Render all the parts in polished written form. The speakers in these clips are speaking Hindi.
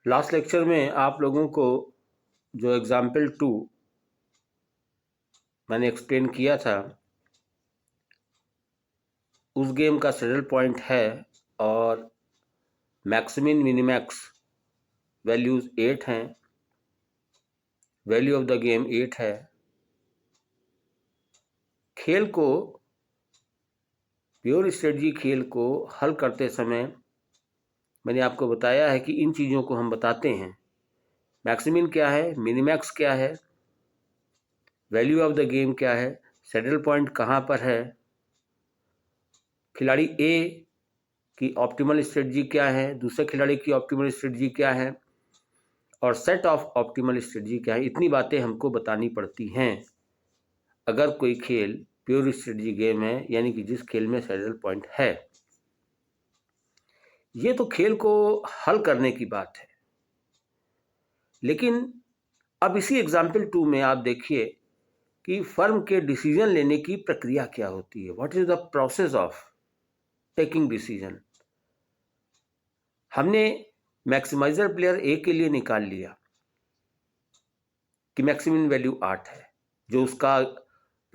लास्ट लेक्चर में आप लोगों को जो एग्जाम्पल 2 मैंने एक्सप्लेन किया था, उस गेम का सेडल पॉइंट है और मैक्सिमिन मिनिमैक्स वैल्यूज 8 हैं, वैल्यू ऑफ द गेम 8 है। खेल को, प्योर स्ट्रेटजी खेल को हल करते समय मैंने आपको बताया है कि इन चीज़ों को हम बताते हैं। मैक्सिमिन क्या है, मिनिमैक्स क्या है, वैल्यू ऑफ द गेम क्या है, सेडल पॉइंट कहाँ पर है, खिलाड़ी ए की ऑप्टिमल स्ट्रेटजी क्या है, दूसरे खिलाड़ी की ऑप्टिमल स्ट्रेटजी क्या है और सेट ऑफ ऑप्टिमल स्ट्रेटजी क्या है। इतनी बातें हमको बतानी पड़ती हैं अगर कोई खेल प्योर स्ट्रेटजी गेम है, यानी कि जिस खेल में सैडल पॉइंट है। ये तो खेल को हल करने की बात है, लेकिन अब इसी एग्जाम्पल 2 में आप देखिए कि फर्म के डिसीजन लेने की प्रक्रिया क्या होती है। What is the process of taking decision. हमने मैक्सिमाइजर प्लेयर ए के लिए निकाल लिया कि मैक्सिमम वैल्यू 8 है, जो उसका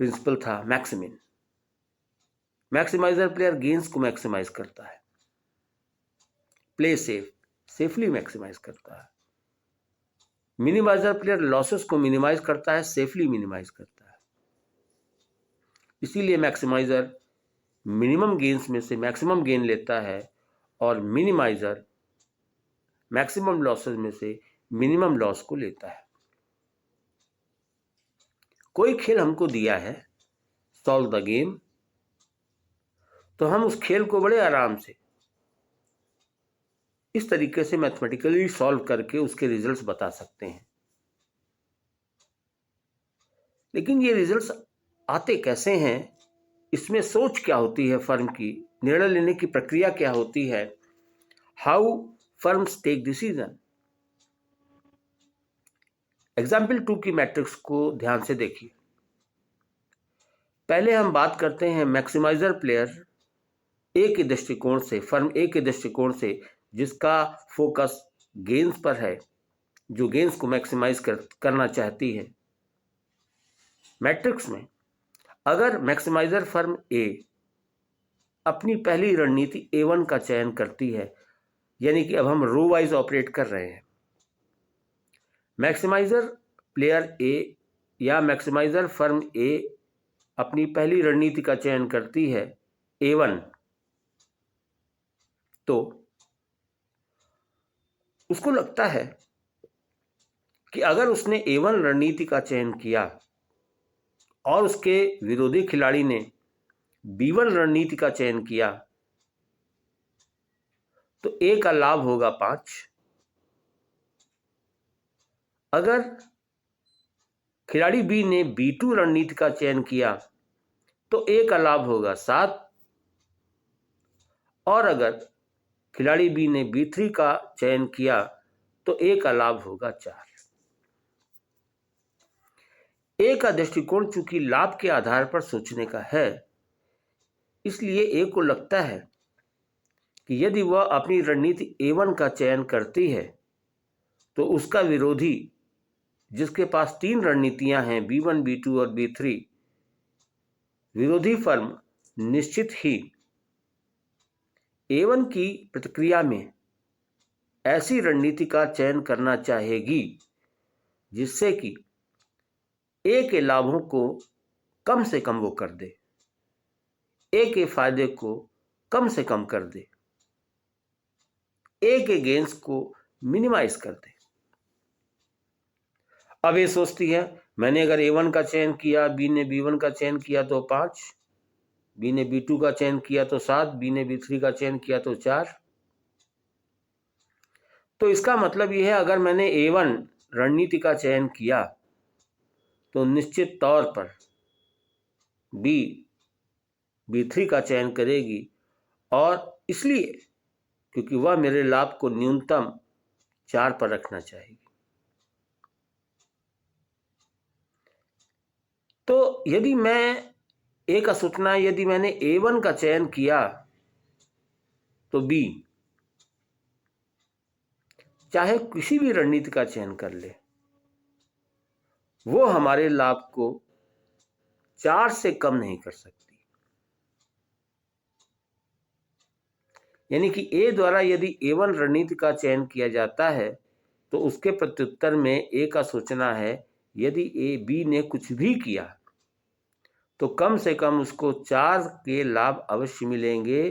प्रिंसिपल था मैक्सिमिन। मैक्सिमाइजर प्लेयर गेन्स को मैक्सिमाइज करता है, प्ले सेफ, सेफली मैक्सिमाइज करता है। मिनिमाइजर प्लेयर लॉसेस को मिनिमाइज करता है, सेफली मिनिमाइज करता है। इसीलिए मैक्सिमाइजर मिनिमम गेन्स में से मैक्सिमम गेन लेता है और मिनिमाइजर मैक्सिमम लॉसेस में से मिनिमम लॉस को लेता है। कोई खेल हमको दिया है, सॉल्व द गेम, तो हम उस खेल को बड़े आराम से इस तरीके से मैथमेटिकली सॉल्व करके उसके रिजल्ट्स बता सकते हैं। लेकिन ये रिजल्ट्स आते कैसे हैं, इसमें सोच क्या होती है फर्म की, निर्णय लेने की प्रक्रिया क्या होती है, how firms take decision. Example 2 की मैट्रिक्स को ध्यान से देखिए। पहले हम बात करते हैं मैक्सिमाइजर प्लेयर ए के दृष्टिकोण से, फर्म ए के दृष्टिकोण से, जिसका फोकस गेन्स पर है, जो गेन्स को मैक्सिमाइज करना चाहती है। मैट्रिक्स में अगर मैक्सिमाइजर फर्म ए अपनी पहली रणनीति A1 का चयन करती है, यानी कि अब हम रो वाइज ऑपरेट कर रहे हैं। मैक्सिमाइजर प्लेयर ए या मैक्सिमाइजर फर्म ए अपनी पहली रणनीति का चयन करती है A1, तो उसको लगता है कि अगर उसने A1 रणनीति का चयन किया और उसके विरोधी खिलाड़ी ने B1 रणनीति का चयन किया, तो A का लाभ होगा 5। अगर खिलाड़ी B ने B2 रणनीति का चयन किया तो A का लाभ होगा 7, और अगर खिलाड़ी B ने B3 का चयन किया तो A का लाभ होगा 4। A का दृष्टिकोण चूंकि लाभ के आधार पर सोचने का है, इसलिए A को लगता है कि यदि वह अपनी रणनीति A1 का चयन करती है तो उसका विरोधी, जिसके पास 3 रणनीतियां हैं B1, B2 और B3, विरोधी फर्म निश्चित ही A1 की प्रतिक्रिया में ऐसी रणनीति का चयन करना चाहेगी जिससे कि A के लाभों को कम से कम वो कर दे, A के फायदे को कम से कम कर दे, A के गेन्स को मिनिमाइज कर दे। अब ये सोचती है, मैंने अगर A1 का चयन किया, B ने B1 का चयन किया तो 5, B ने B2 का चयन किया तो 7, B ने B3 का चयन किया तो 4। तो इसका मतलब यह है, अगर मैंने A1 रणनीति का चयन किया तो निश्चित तौर पर B B3 का चयन करेगी, और इसलिए क्योंकि वह मेरे लाभ को न्यूनतम 4 पर रखना चाहेगी। तो यदि मैं A का सोचना है, यदि मैंने A1 का चयन किया तो B चाहे किसी भी रणनीति का चयन कर ले, वो हमारे लाभ को 4 से कम नहीं कर सकती। यानी कि ए द्वारा यदि A1 रणनीति का चयन किया जाता है तो उसके प्रत्युत्तर में ए का सोचना है यदि ए बी ने कुछ भी किया तो कम से कम उसको 4 के लाभ अवश्य मिलेंगे।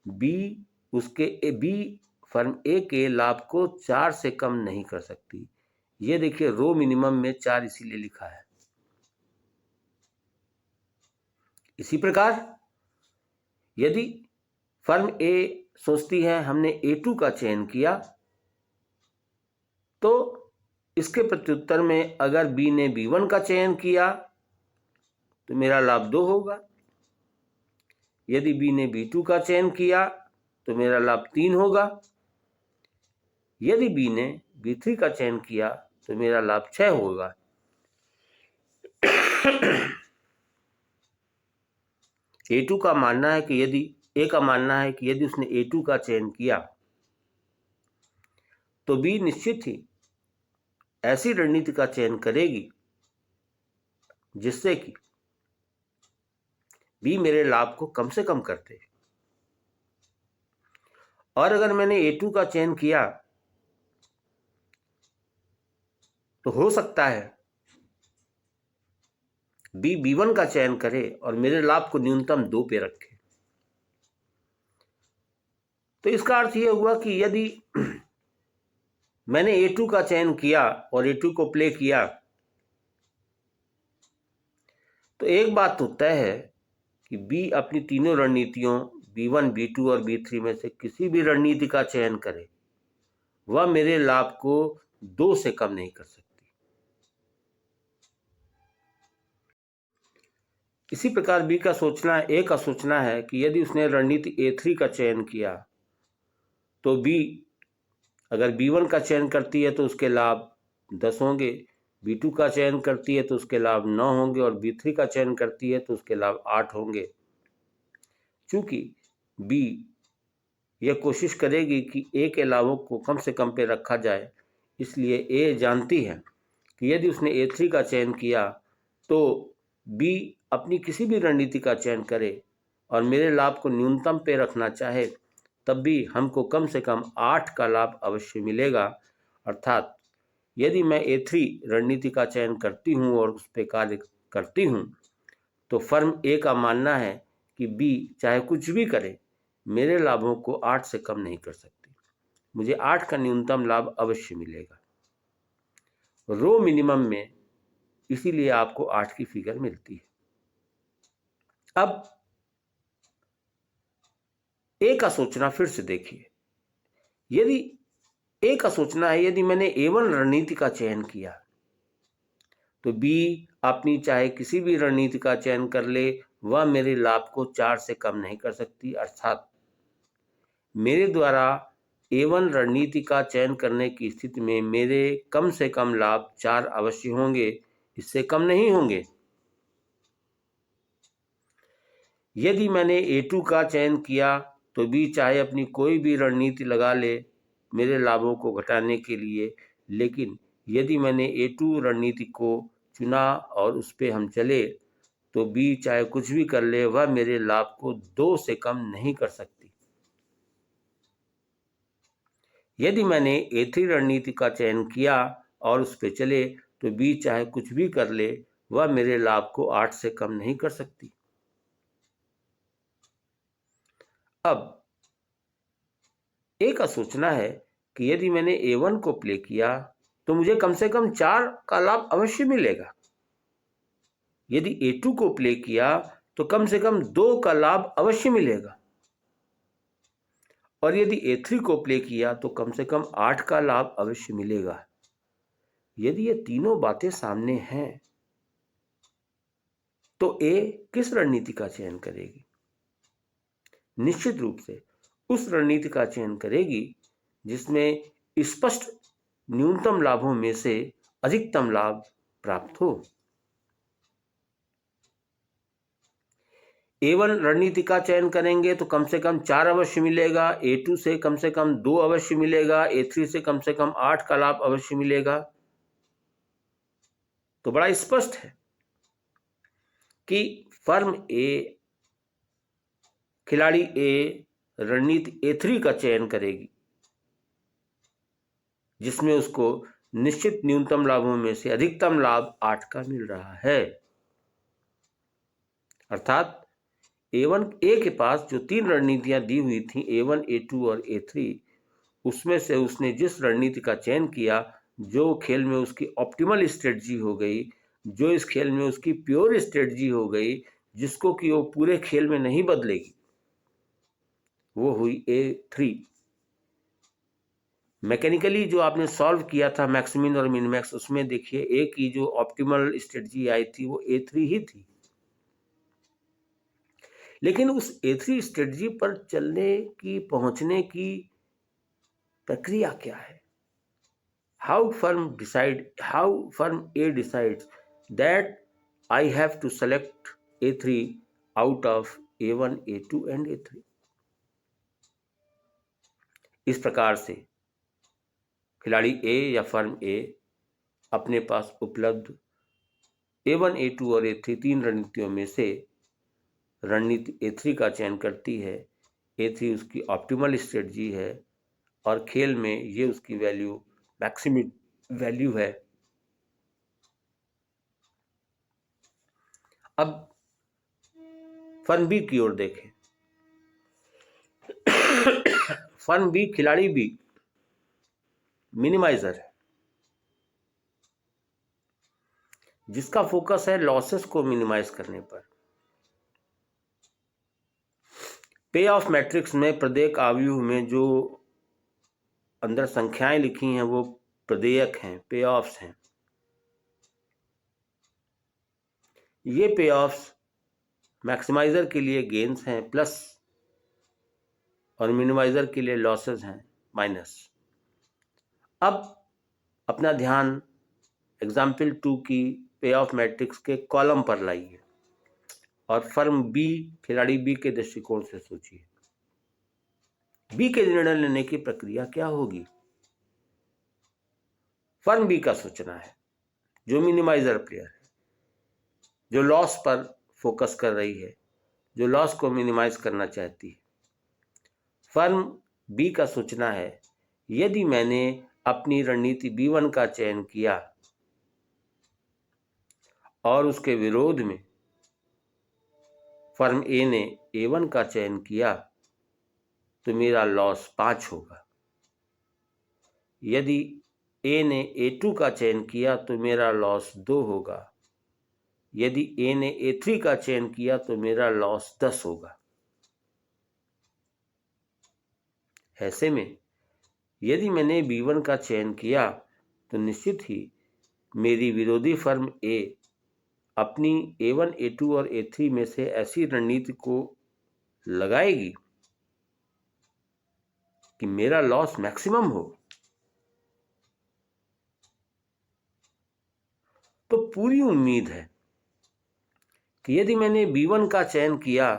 बी बी फर्म ए के लाभ को 4 से कम नहीं कर सकती। ये देखिए रो मिनिमम में 4 इसीलिए लिखा है। इसी प्रकार यदि फर्म ए सोचती है हमने A2 का चयन किया तो इसके प्रत्युत्तर में अगर बी ने B1 का चयन किया तो मेरा लाभ 2 होगा। यदि बी ने B2 का चयन किया तो मेरा लाभ 3 होगा। यदि बी ने B3 का चयन किया तो मेरा लाभ 6 होगा। A2 का मानना है कि यदि ए का मानना है कि यदि उसने A2 का चयन किया तो बी निश्चित ही ऐसी रणनीति का चयन करेगी जिससे कि बी मेरे लाभ को कम से कम कर दे। और अगर मैंने A2 का चयन किया तो हो सकता है बी B1 का चयन करे और मेरे लाभ को न्यूनतम 2 पे रखे। तो इसका अर्थ यह हुआ कि यदि मैंने A2 का चयन किया और A2 को प्ले किया तो एक बात तो तय है कि बी अपनी तीनों रणनीतियों B1, B2 और B3 में से किसी भी रणनीति का चयन करे वह मेरे लाभ को 2 से कम नहीं कर सकती। इसी प्रकार बी का सोचना ए का सोचना है कि यदि उसने रणनीति A3 का चयन किया तो बी अगर B1 का चयन करती है तो उसके लाभ 10 होंगे, B2 का चयन करती है तो उसके लाभ 9 होंगे और B3 का चयन करती है तो उसके लाभ 8 होंगे। चूंकि बी यह कोशिश करेगी कि ए के लाभों को कम से कम पे रखा जाए, इसलिए ए जानती है कि यदि उसने A3 का चयन किया तो बी अपनी किसी भी रणनीति का चयन करे और मेरे लाभ को न्यूनतम पे रखना चाहे तब भी हमको कम से कम 8 का लाभ अवश्य मिलेगा। अर्थात यदि मैं A3 रणनीति का चयन करती हूँ और उस पर कार्य करती हूँ तो फर्म ए का मानना है कि बी चाहे कुछ भी करे मेरे लाभों को 8 से कम नहीं कर सकती। मुझे 8 का न्यूनतम लाभ अवश्य मिलेगा। रो मिनिमम में इसीलिए आपको 8 की फिगर मिलती है। अब ए का सोचना फिर से देखिए। यदि ए का सोचना है यदि मैंने A1 रणनीति का चयन किया तो बी अपनी चाहे किसी भी रणनीति का चयन कर ले वह मेरे लाभ को 4 से कम नहीं कर सकती। अर्थात मेरे द्वारा A1 रणनीति का चयन करने की स्थिति में मेरे कम से कम लाभ 4 अवश्य होंगे, इससे कम नहीं होंगे। यदि मैंने A2 का चयन किया तो बी चाहे अपनी कोई भी रणनीति लगा ले मेरे लाभों को घटाने के लिए, लेकिन यदि मैंने A2 रणनीति को चुना और उस पर हम चले तो बी चाहे कुछ भी कर ले वह मेरे लाभ को 2 से कम नहीं कर सकती। यदि मैंने A3 रणनीति का चयन किया और उस पर चले तो बी चाहे कुछ भी कर ले वह मेरे लाभ को 8 से कम नहीं कर सकती। अब ए का सोचना है कि यदि मैंने A1 को प्ले किया तो मुझे कम से कम 4 का लाभ अवश्य मिलेगा। यदि A2 को प्ले किया तो कम से कम 2 का लाभ अवश्य मिलेगा और यदि A3 को प्ले किया तो कम से कम 8 का लाभ अवश्य मिलेगा। यदि ये तीनों बातें सामने हैं तो ए किस रणनीति का चयन करेगी? निश्चित रूप से उस रणनीति का चयन करेगी जिसमें स्पष्ट न्यूनतम लाभों में से अधिकतम लाभ प्राप्त हो। A1 रणनीति का चयन करेंगे तो कम से कम 4 अवश्य मिलेगा, A2 से कम 2 अवश्य मिलेगा, A3 से कम 8 का लाभ अवश्य मिलेगा। तो बड़ा स्पष्ट है कि फर्म ए, खिलाड़ी ए रणनीति A3 का चयन करेगी, जिसमें उसको निश्चित न्यूनतम लाभों में से अधिकतम लाभ 8 का मिल रहा है। अर्थात A1 ए के पास जो 3 रणनीतियां दी हुई थी, A1, A2 और A3, उसमें से उसने जिस रणनीति का चयन किया, जो खेल में उसकी ऑप्टिमल स्ट्रेटजी हो गई, जो इस खेल में उसकी प्योर स्ट्रेटजी हो गई, जिसको कि वो पूरे खेल में नहीं बदलेगी, वो हुई A3। मैकेनिकली जो आपने सॉल्व किया था मैक्समिन और मिनमैक्स, उसमें देखिए ए की जो ऑप्टिमल स्ट्रेटजी आई थी वो A3 ही थी। लेकिन उस A3 स्ट्रेटजी पर चलने की, पहुंचने की प्रक्रिया क्या है? how firm A decides that I have to select A3 out of A1, A2 and A3। इस प्रकार से खिलाड़ी ए या फर्म ए अपने पास उपलब्ध A1, A2 और A3 तीन रणनीतियों में से रणनीति A3 का चयन करती है। A3 उसकी ऑप्टिमल स्ट्रेटजी है और खेल में ये उसकी वैल्यू, मैक्सिमम वैल्यू है। अब फर्म बी की ओर देखें। फर्म बी, खिलाड़ी बी मिनिमाइजर है, जिसका फोकस है लॉसेस को मिनिमाइज करने पर। पे ऑफ मैट्रिक्स में प्रत्येक आव्यूह में जो अंदर संख्याएं लिखी हैं वो प्रदेयक हैं, पे ऑफ्स हैं। ये पे ऑफ्स मैक्सिमाइजर के लिए गेन्स हैं प्लस, और मिनिमाइजर के लिए लॉसेस हैं माइनस। अब अपना ध्यान एग्जाम्पल 2 की पे ऑफ मैट्रिक्स के कॉलम पर लाइए और फर्म बी, खिलाड़ी बी के दृष्टिकोण से सोचिए। बी के निर्णय लेने की प्रक्रिया क्या होगी? फर्म बी का सोचना है, जो मिनिमाइजर प्लेयर है, जो लॉस पर फोकस कर रही है, जो लॉस को मिनिमाइज करना चाहती है। फर्म बी का सोचना है, यदि मैंने अपनी रणनीति B1 का चयन किया और उसके विरोध में फर्म ए ने A1 का चयन किया तो मेरा लॉस 5 होगा। यदि ए ने A2 का चयन किया तो मेरा लॉस 2 होगा। यदि ए ने A3 का चयन किया तो मेरा लॉस 10 होगा। ऐसे में यदि मैंने B1 का चयन किया तो निश्चित ही मेरी विरोधी फर्म ए अपनी A1, A2 और A3 में से ऐसी रणनीति को लगाएगी कि मेरा लॉस मैक्सिमम हो। तो पूरी उम्मीद है कि यदि मैंने B1 का चयन किया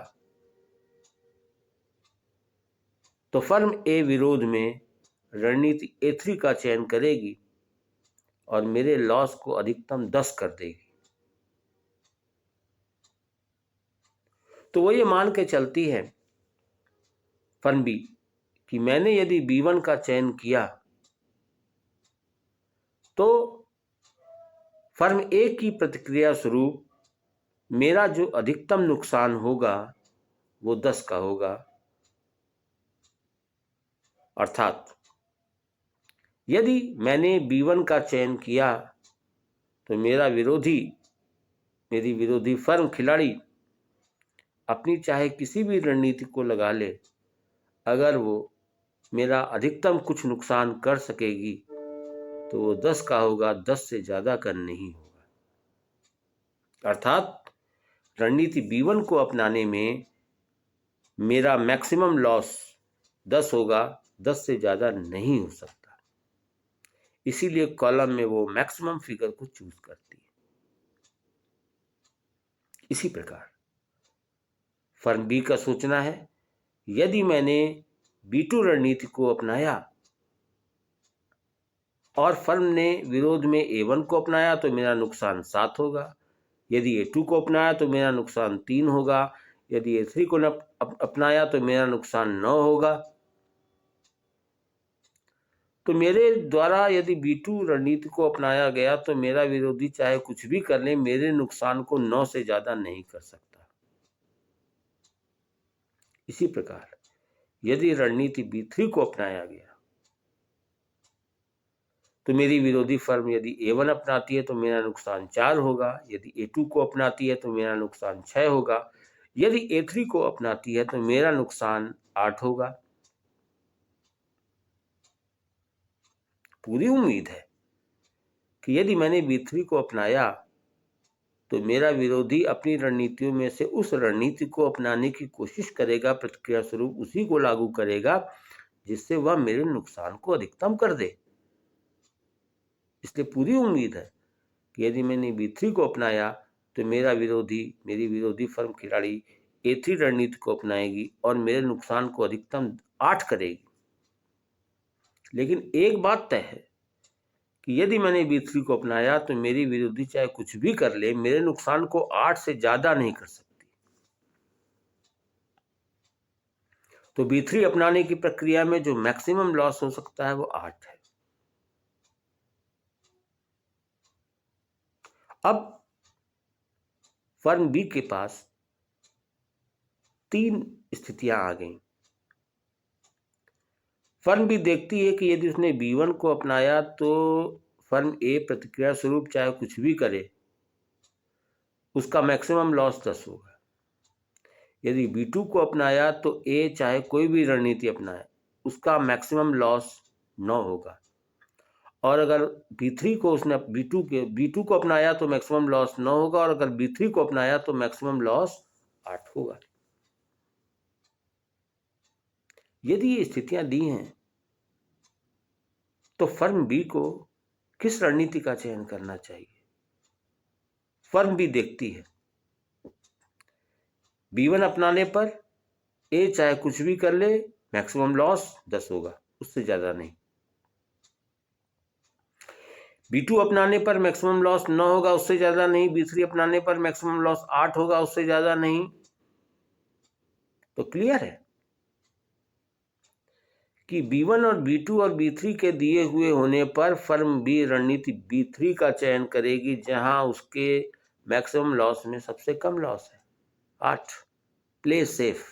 तो फर्म ए विरोध में रणनीति A3 का चयन करेगी और मेरे लॉस को अधिकतम 10 कर देगी। तो वो ये मान के चलती है फर्म बी कि मैंने यदि B1 का चयन किया तो फर्म ए की प्रतिक्रिया स्वरूप मेरा जो अधिकतम नुकसान होगा वो 10 का होगा। अर्थात यदि मैंने B1 का चयन किया तो मेरी विरोधी फर्म, खिलाड़ी अपनी चाहे किसी भी रणनीति को लगा ले, अगर वो मेरा अधिकतम कुछ नुकसान कर सकेगी तो वो 10 का होगा, 10 से ज़्यादा का नहीं होगा। अर्थात रणनीति B1 को अपनाने में मेरा मैक्सिमम लॉस 10 होगा, 10 से ज़्यादा नहीं हो सकता। इसीलिए कॉलम में वो मैक्सिमम फिगर को चूज करती है। इसी प्रकार फर्म बी का सोचना है, यदि मैंने B2 रणनीति को अपनाया और फर्म ने विरोध में A1 को अपनाया तो मेरा नुकसान 7 होगा। यदि A2 को अपनाया तो मेरा नुकसान 3 होगा। यदि A3 को अपनाया तो मेरा नुकसान 9 होगा। तो मेरे द्वारा यदि B2 रणनीति को अपनाया गया तो मेरा विरोधी चाहे कुछ भी कर ले, मेरे नुकसान को 9 से ज्यादा नहीं कर सकता। इसी प्रकार यदि रणनीति B3 को अपनाया गया तो मेरी विरोधी फर्म यदि A1 अपनाती है तो मेरा नुकसान 4 होगा। यदि A2 को अपनाती है तो मेरा नुकसान 6 होगा। यदि A3 को अपनाती है तो मेरा नुकसान 8 होगा। पूरी उम्मीद है कि यदि मैंने B3 को अपनाया तो मेरा विरोधी अपनी रणनीतियों में से उस रणनीति को अपनाने की कोशिश करेगा, प्रतिक्रिया स्वरूप उसी को लागू करेगा जिससे वह मेरे नुकसान को अधिकतम कर दे। इसलिए पूरी उम्मीद है कि यदि मैंने B3 को अपनाया तो मेरी विरोधी फर्म खिलाड़ी A3 रणनीति को अपनाएगी और मेरे नुकसान को अधिकतम 8 करेगी। लेकिन एक बात तय है कि यदि मैंने B3 को अपनाया तो मेरी विरोधी चाहे कुछ भी कर ले, मेरे नुकसान को 8 से ज्यादा नहीं कर सकती। तो B3 अपनाने की प्रक्रिया में जो मैक्सिमम लॉस हो सकता है वो 8 है। अब फर्म बी के पास 3 स्थितियां आ गई। फर्म बी देखती है कि यदि उसने B1 को अपनाया तो फर्म ए प्रतिक्रिया स्वरूप चाहे कुछ भी करे, उसका मैक्सिमम लॉस 10 होगा। यदि B2 को अपनाया तो ए चाहे कोई भी रणनीति अपनाए, उसका मैक्सिमम लॉस 9 होगा। और अगर B3 को उसने B2 को अपनाया तो मैक्सिमम लॉस 9 होगा, और अगर B3 को अपनाया तो मैक्सिमम लॉस 8 होगा। यदि ये स्थितियां दी हैं तो फर्म बी को किस रणनीति का चयन करना चाहिए? फर्म बी देखती है B1 अपनाने पर ए चाहे कुछ भी कर ले, मैक्सिमम लॉस 10 होगा, उससे ज्यादा नहीं। B2 अपनाने पर मैक्सिमम लॉस 9 होगा, उससे ज्यादा नहीं। B3 अपनाने पर मैक्सिमम लॉस 8 होगा, उससे ज्यादा नहीं। तो क्लियर है कि B1 और B2 और B3 के दिए हुए होने पर फर्म बी रणनीति B3 का चयन करेगी, जहां उसके मैक्सिमम लॉस में सबसे कम लॉस है, 8। Play safe.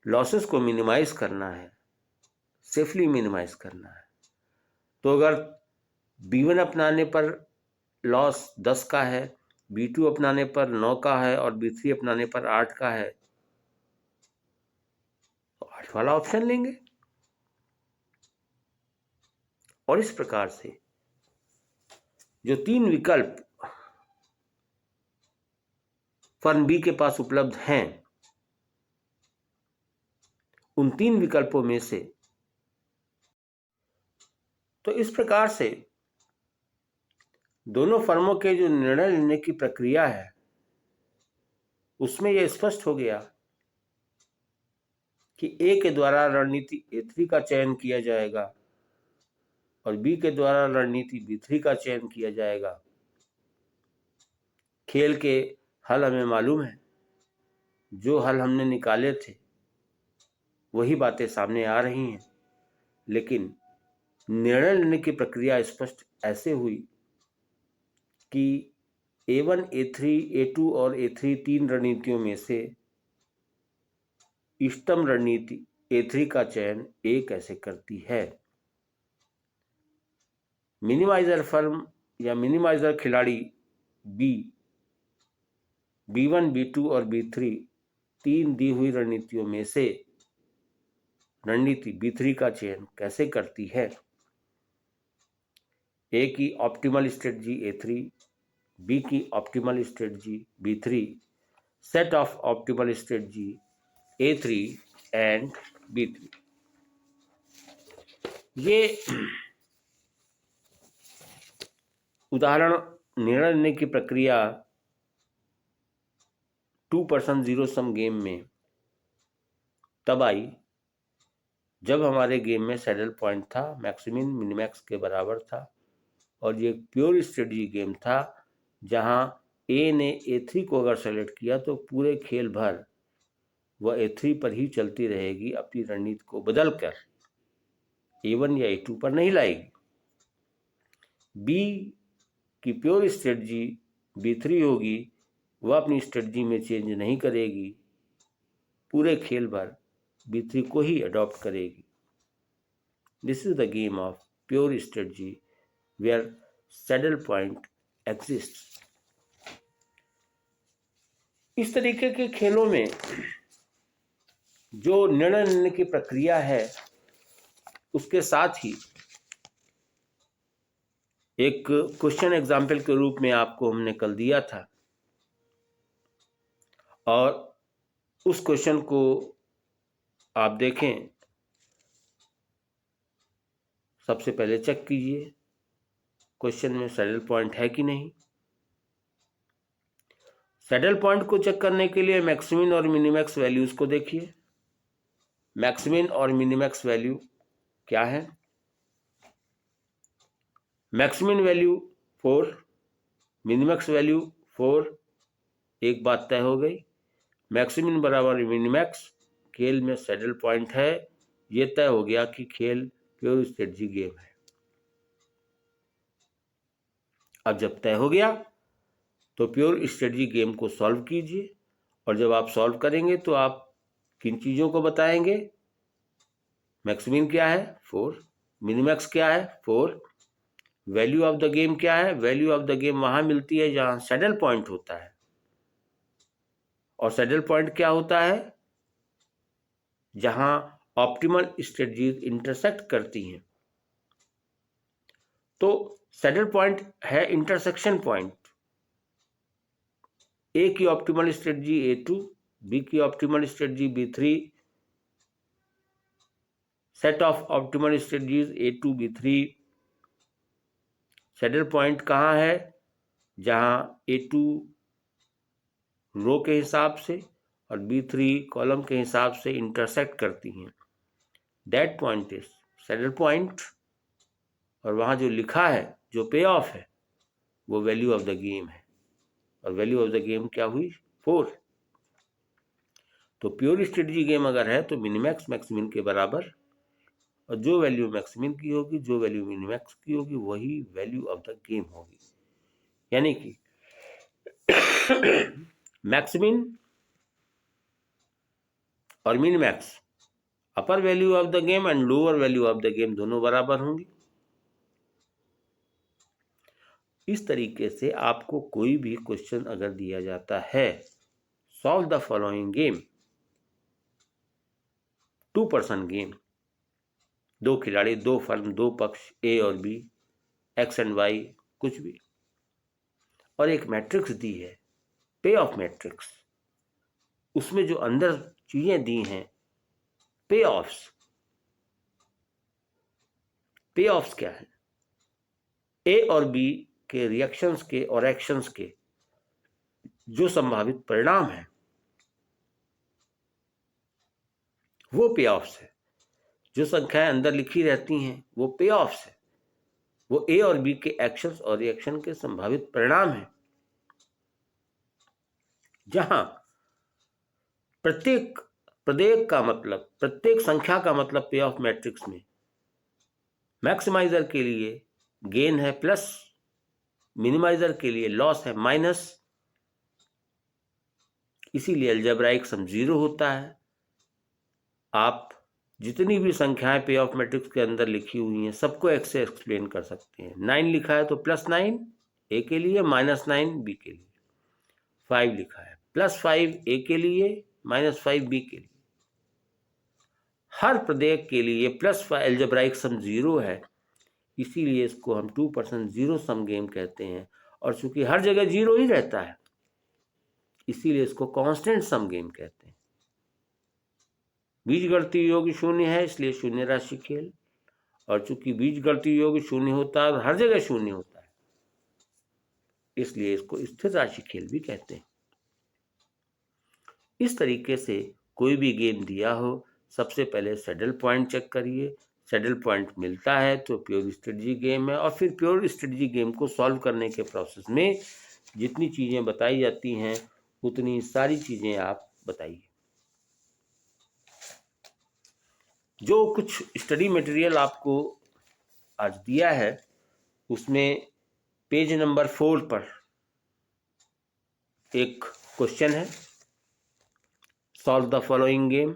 लॉसेस को मिनिमाइज करना है, सेफली मिनिमाइज करना है। तो अगर B1 अपनाने पर लॉस 10 का है, B2 अपनाने पर 9 का है और B3 अपनाने पर 8 का है, तो 8 वाला ऑप्शन लेंगे। और इस प्रकार से जो 3 विकल्प फर्म बी के पास उपलब्ध हैं, उन 3 विकल्पों में से तो इस प्रकार से दोनों फर्मों के जो निर्णय लेने की प्रक्रिया है उसमें यह स्पष्ट हो गया कि ए के द्वारा रणनीति A3 का चयन किया जाएगा और बी के द्वारा रणनीति B3 का चयन किया जाएगा। खेल के हल हमें मालूम है, जो हल हमने निकाले थे वही बातें सामने आ रही हैं, लेकिन निर्णय लेने की प्रक्रिया स्पष्ट ऐसे हुई कि A1, A3, A2 और A3 3 रणनीतियों में से इष्टतम रणनीति A3 का चयन ए कैसे करती है। मिनिमाइजर फर्म या मिनिमाइजर खिलाड़ी बी B1, B2 और B3 3 दी हुई रणनीतियों में से रणनीति B3 का चयन कैसे करती है। ए की ऑप्टिमल स्ट्रेटजी A3, बी की optimal strategy B3, set of optimal strategy A3 and B3। ये उदाहरण निर्णय लेने की प्रक्रिया 2% जीरो सम गेम में तब आई जब हमारे गेम में सैडल पॉइंट था, मैक्सिमिन मिनिमैक्स के बराबर था, और ये एक प्योर स्ट्रेटजी गेम था जहां ए ने A3 को अगर सेलेक्ट किया तो पूरे खेल भर वह A3 पर ही चलती रहेगी, अपनी रणनीति को बदलकर A1 या A2 पर नहीं लाएगी। बी की प्योर स्ट्रेटजी B3 होगी, वह अपनी स्ट्रेटजी में चेंज नहीं करेगी, पूरे खेल भर B3 को ही अडॉप्ट करेगी। This is the game of pure strategy where saddle point exist. इस तरीके के खेलों में जो निर्णय लेने की प्रक्रिया है उसके साथ ही एक क्वेश्चन एग्जाम्पल के रूप में आपको हमने कल दिया था, और उस क्वेश्चन को आप देखें। सबसे पहले चेक कीजिए क्वेश्चन में सैडल पॉइंट है कि नहीं। सैडल पॉइंट को चेक करने के लिए मैक्सिमिन और मिनिमैक्स वैल्यूज को देखिए। मैक्सिमिन और मिनिमैक्स वैल्यू क्या है? Maximin value 4, minimax value 4। एक बात तय हो गई, मैक्सिमिन बराबर मिनिमैक्स, खेल में सैडल पॉइंट है, ये तय हो गया कि खेल प्योर स्ट्रेटजी गेम है। अब जब तय हो गया तो प्योर स्ट्रेटजी गेम को सॉल्व कीजिए, और जब आप सॉल्व करेंगे तो आप किन चीज़ों को बताएंगे? मैक्सिमिन क्या है? 4। मिनिमैक्स क्या है? 4। वैल्यू ऑफ द गेम क्या है? वैल्यू ऑफ द गेम वहां मिलती है जहां सैडल पॉइंट होता है, और सैडल पॉइंट क्या होता है? जहां ऑप्टिमल स्ट्रेटजीज इंटरसेक्ट करती हैं। तो सैडल पॉइंट है इंटरसेक्शन पॉइंट। ए की ऑप्टिमल स्ट्रेटजी A2, बी की optimal strategy B3, set of optimal strategies A2 B3। Saddle point कहाँ है? जहां A2 रो के हिसाब से और B3 कॉलम के हिसाब से इंटरसेक्ट करती हैं। That point is saddle point, और वहां जो लिखा है, जो पे ऑफ है, वो वैल्यू ऑफ द गेम है, और वैल्यू ऑफ द गेम क्या हुई? 4। तो प्योर स्ट्रेटजी गेम अगर है तो मिनिमैक्स मैक्सिमिन के बराबर, और जो वैल्यू मैक्सिमिन की होगी, जो वैल्यू मिनिमैक्स की होगी, वही वैल्यू ऑफ द गेम होगी। यानी कि मैक्सिमिन और minimax upper value of the game and lower value of the game दोनों बराबर होंगी। इस तरीके से आपको कोई भी क्वेश्चन अगर दिया जाता है, solve the following game, 2% game, 2 खिलाड़ी, 2 फर्म, 2 पक्ष, ए और बी, एक्स एंड वाई, कुछ भी, और एक मैट्रिक्स दी है, पे ऑफ मैट्रिक्स। उसमें जो अंदर चीजें दी हैं, पे ऑफ्स। पे ऑफ्स क्या है? ए और बी के रिएक्शंस के और एक्शंस के जो संभावित परिणाम है, वो पे ऑफ्स है। जो संख्याएं अंदर लिखी रहती हैं वो पे ऑफ्स है, वो ए और बी के एक्शंस और रिएक्शन के संभावित परिणाम है। जहां प्रत्येक प्रत्येक का मतलब, प्रत्येक संख्या का मतलब पे ऑफ मैट्रिक्स में मैक्सिमाइजर के लिए गेन है प्लस, मिनिमाइजर के लिए लॉस है माइनस। इसीलिए अलजेब्राइक सम 0 होता है। आप जितनी भी संख्याएं पे ऑफ मैट्रिक्स के अंदर लिखी हुई हैं सबको एक्स से एक्सप्लेन कर सकते हैं। 9 लिखा है तो +9 ए के लिए, -9 बी के लिए। 5 लिखा है, +5 ए के लिए, -5 बी के लिए। हर प्रत्येक के लिए +5 अलजेब्राइक सम 0 है, इसीलिए इसको हम 2% जीरो सम गेम कहते हैं। और चूंकि हर जगह 0 ही रहता है, इसीलिए इसको कांस्टेंट सम गेम कहते हैं। बीजगणितीय योग 0 है, इसलिए शून्य राशि खेल, और चूंकि बीजगणितीय योग 0 होता है और हर जगह 0 होता है, इसलिए इसको स्थिर राशि खेल भी कहते हैं। इस तरीके से कोई भी गेम दिया हो, सबसे पहले सैडल पॉइंट चेक करिए। सैडल पॉइंट मिलता है तो प्योर स्ट्रेटजी गेम है, और फिर प्योर स्ट्रेटजी गेम को सॉल्व करने के प्रोसेस में जितनी चीज़ें बताई जाती हैं उतनी सारी चीज़ें आप बताइए। जो कुछ स्टडी मटेरियल आपको आज दिया है उसमें पेज नंबर 4 पर एक क्वेश्चन है, सॉल्व द फॉलोइंग गेम।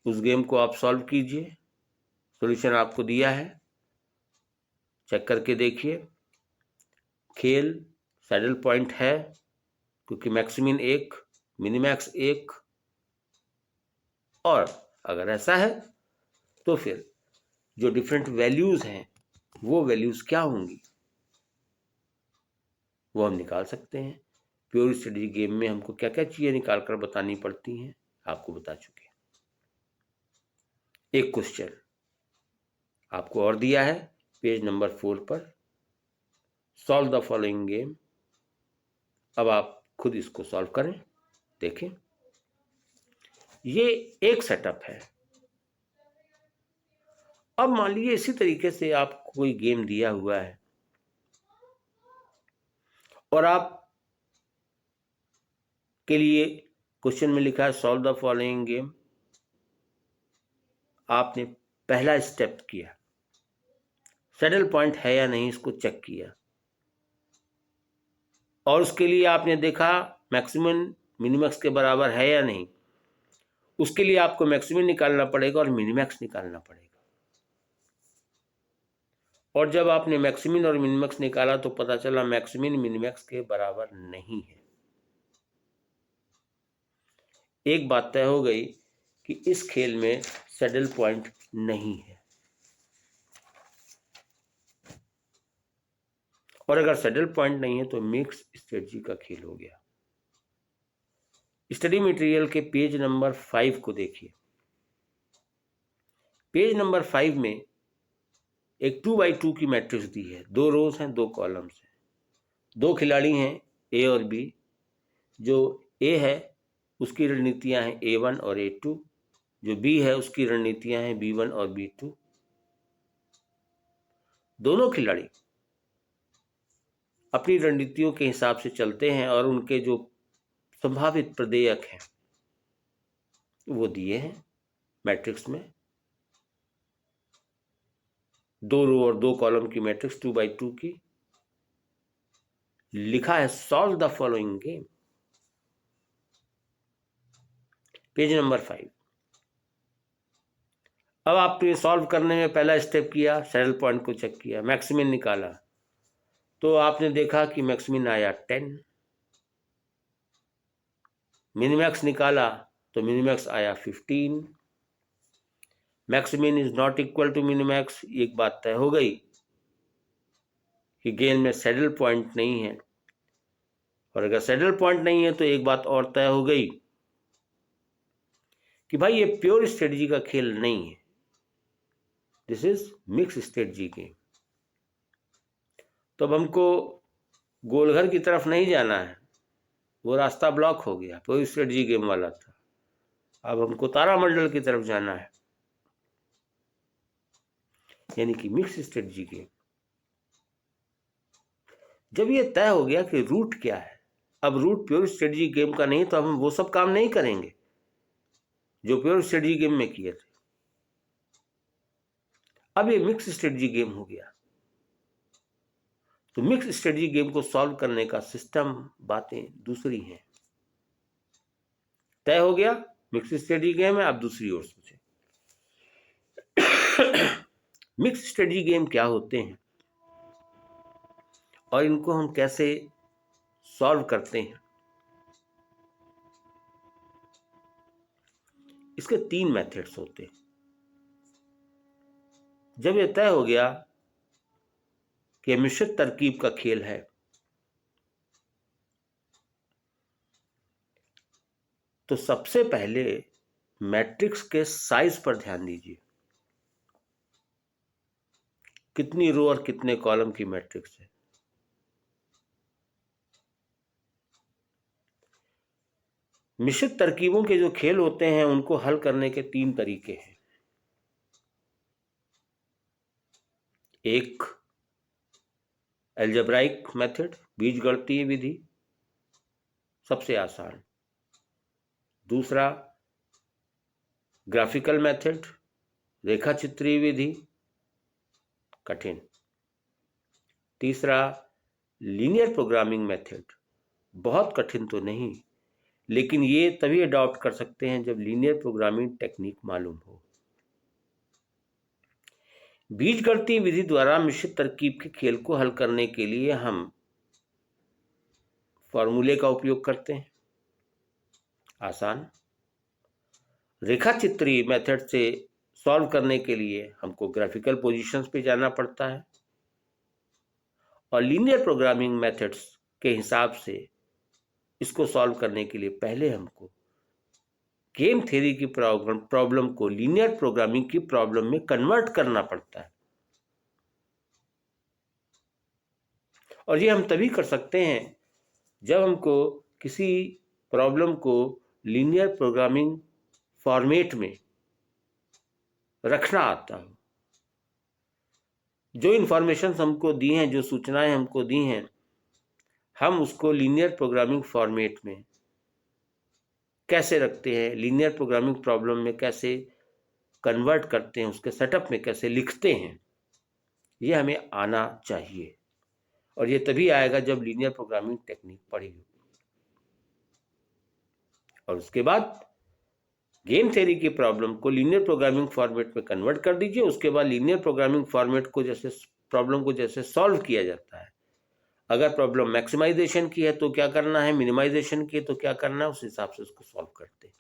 उस गेम को आप सॉल्व कीजिए। सॉल्यूशन आपको दिया है, चेक करके देखिए। खेल सैडल पॉइंट है क्योंकि मैक्सिमिन 1, मिनिमैक्स 1, और अगर ऐसा है तो फिर जो डिफरेंट वैल्यूज़ हैं वो वैल्यूज़ क्या होंगी वो हम निकाल सकते हैं। प्योर स्ट्रेटजी गेम में हमको क्या क्या चीज़ें निकाल कर बतानी पड़ती हैं आपको बता चुके हैं। एक क्वेश्चन आपको और दिया है पेज नंबर 4 पर, सॉल्व द फॉलोइंग गेम। अब आप खुद इसको सॉल्व करें, देखें। ये एक सेटअप है। अब मान लीजिए इसी तरीके से आपको कोई गेम दिया हुआ है और आप के लिए क्वेश्चन में लिखा है सॉल्व द फॉलोइंग गेम। आपने पहला स्टेप किया, सैडल पॉइंट है या नहीं इसको चेक किया, और उसके लिए आपने देखा मैक्सिमम मिनिमैक्स के बराबर है या नहीं। उसके लिए आपको मैक्सिमम निकालना पड़ेगा और मिनिमैक्स निकालना पड़ेगा। और जब आपने मैक्सिमम और मिनिमैक्स निकाला तो पता चला मैक्सिमम मिनिमैक्स के बराबर नहीं है। एक बात तय हो गई कि इस खेल में सैडल पॉइंट नहीं है, और अगर सैडल पॉइंट नहीं है तो मिक्स स्ट्रेटजी का खेल हो गया। स्टडी मटेरियल के पेज नंबर 5 को देखिए। पेज नंबर 5 में एक 2x2 की मैट्रिक्स दी है, 2 रोज हैं 2 कॉलम्स हैं, 2 खिलाड़ी हैं ए और बी। जो ए है उसकी रणनीतियां हैं A1 और A2, जो बी है उसकी रणनीतियां हैं B1 और B2। दोनों खिलाड़ी अपनी रणनीतियों के हिसाब से चलते हैं और उनके जो संभावित प्रदेयक हैं वो दिए हैं मैट्रिक्स में। 2 रो और 2 कॉलम की मैट्रिक्स 2x2 की। लिखा है solve the following game. Page number 5। अब आपने सॉल्व करने में पहला स्टेप किया, सैडल पॉइंट को चेक किया, मैक्सिमम निकाला, तो आपने देखा कि मैक्सिमम आया 10। मिनिमैक्स निकाला तो मिनिमैक्स आया 15। Maximum is not equal to minimax. एक बात तय हो गई कि गेम में सैडल पॉइंट नहीं है, और अगर सैडल पॉइंट नहीं है तो एक बात और तय हो गई कि भाई ये प्योर स्ट्रेटजी का खेल नहीं है, this is mix strategy game. तो अब हमको गोलघर की तरफ नहीं जाना है, वो रास्ता ब्लॉक हो गया, प्योर स्ट्रेटजी गेम वाला था। अब हमको तारामंडल की तरफ जाना है, यानी कि मिक्स स्ट्रेटजी गेम। जब ये तय हो गया कि रूट क्या है, अब रूट प्योर स्ट्रेटजी गेम का नहीं, तो हम वो सब काम नहीं करेंगे जो प्योर स्ट्रेटजी गेम में किए थे। अब ये मिक्स स्ट्रेटजी गेम हो गया, तो मिक्स स्ट्रेटजी गेम को सॉल्व करने का सिस्टम, बातें दूसरी हैं। तय हो गया मिक्स स्ट्रेटजी गेम है, अब दूसरी ओर सोचें। मिक्स स्ट्रेटजी गेम क्या होते हैं और इनको हम कैसे सॉल्व करते हैं। इसके 3 मेथड्स होते हैं। जब ये तय हो गया कि मिश्रित तरकीब का खेल है, तो सबसे पहले मैट्रिक्स के साइज पर ध्यान दीजिए। कितनी रो और कितने कॉलम की मैट्रिक्स है। मिश्रित तरकीबों के जो खेल होते हैं उनको हल करने के 3 तरीके हैं। एक एल्जेब्राइक मेथड, बीजगणितीय विधि, सबसे आसान। दूसरा ग्राफिकल मेथड, रेखा चित्रीय विधि, कठिन। तीसरा लीनियर प्रोग्रामिंग मेथड, बहुत कठिन तो नहीं, लेकिन ये तभी अडॉप्ट कर सकते हैं जब लीनियर प्रोग्रामिंग टेक्निक मालूम हो। बीजगणितीय विधि द्वारा मिश्रित तरकीब के खेल को हल करने के लिए हम फॉर्मूले का उपयोग करते हैं, आसान। रेखा चित्रीय मेथड से सॉल्व करने के लिए हमको ग्राफिकल पोजीशंस पे जाना पड़ता है, और लीनियर प्रोग्रामिंग मेथड्स के हिसाब से इसको सॉल्व करने के लिए पहले हमको गेम थ्योरी की प्रॉब्लम को लीनियर प्रोग्रामिंग की प्रॉब्लम में कन्वर्ट करना पड़ता है। और ये हम तभी कर सकते हैं जब हमको किसी प्रॉब्लम को लीनियर प्रोग्रामिंग फॉर्मेट में रखना आता हो। जो इन्फॉर्मेशन हमको दी हैं, जो सूचनाएं हमको दी हैं, हम उसको लीनियर प्रोग्रामिंग फॉर्मेट में कैसे रखते हैं, लीनियर प्रोग्रामिंग प्रॉब्लम में कैसे कन्वर्ट करते हैं, उसके सेटअप में कैसे लिखते हैं, ये हमें आना चाहिए। और ये तभी आएगा जब लीनियर प्रोग्रामिंग टेक्निक पढ़ी हो। और उसके बाद गेम थ्योरी की प्रॉब्लम को लीनियर प्रोग्रामिंग फॉर्मेट में कन्वर्ट कर दीजिए। उसके बाद लीनियर प्रोग्रामिंग फॉर्मेट को जैसे प्रॉब्लम को जैसे सॉल्व किया जाता है, अगर प्रॉब्लम मैक्सिमाइजेशन की है तो क्या करना है, मिनिमाइजेशन की है तो क्या करना है, उस हिसाब से उसको सॉल्व करते हैं।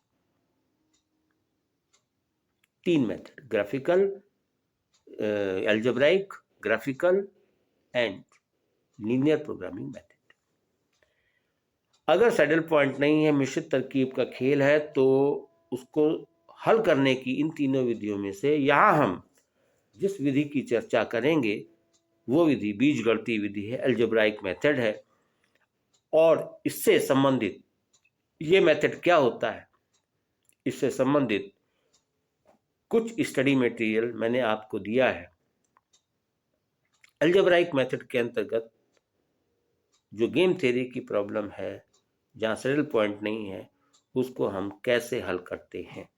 3 method, graphical, algebraic, graphical and linear programming method. अगर सैडल पॉइंट नहीं है, मिश्रित तरकीब का खेल है, तो उसको हल करने की इन तीनों विधियों में से यहाँ हम जिस विधि की चर्चा करेंगे वो विधि बीजगणितीय विधि है, एल्जेब्राइक मेथड है। और इससे संबंधित ये मेथड क्या होता है, इससे संबंधित कुछ स्टडी मटेरियल मैंने आपको दिया है। एल्जेब्राइक मेथड के अंतर्गत जो गेम थ्योरी की प्रॉब्लम है, जहाँ सैडल पॉइंट नहीं है, उसको हम कैसे हल करते हैं।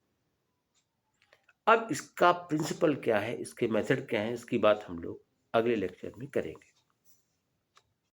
अब इसका प्रिंसिपल क्या है, इसके मेथड क्या है, इसकी बात हम लोग अगले लेक्चर में करेंगे।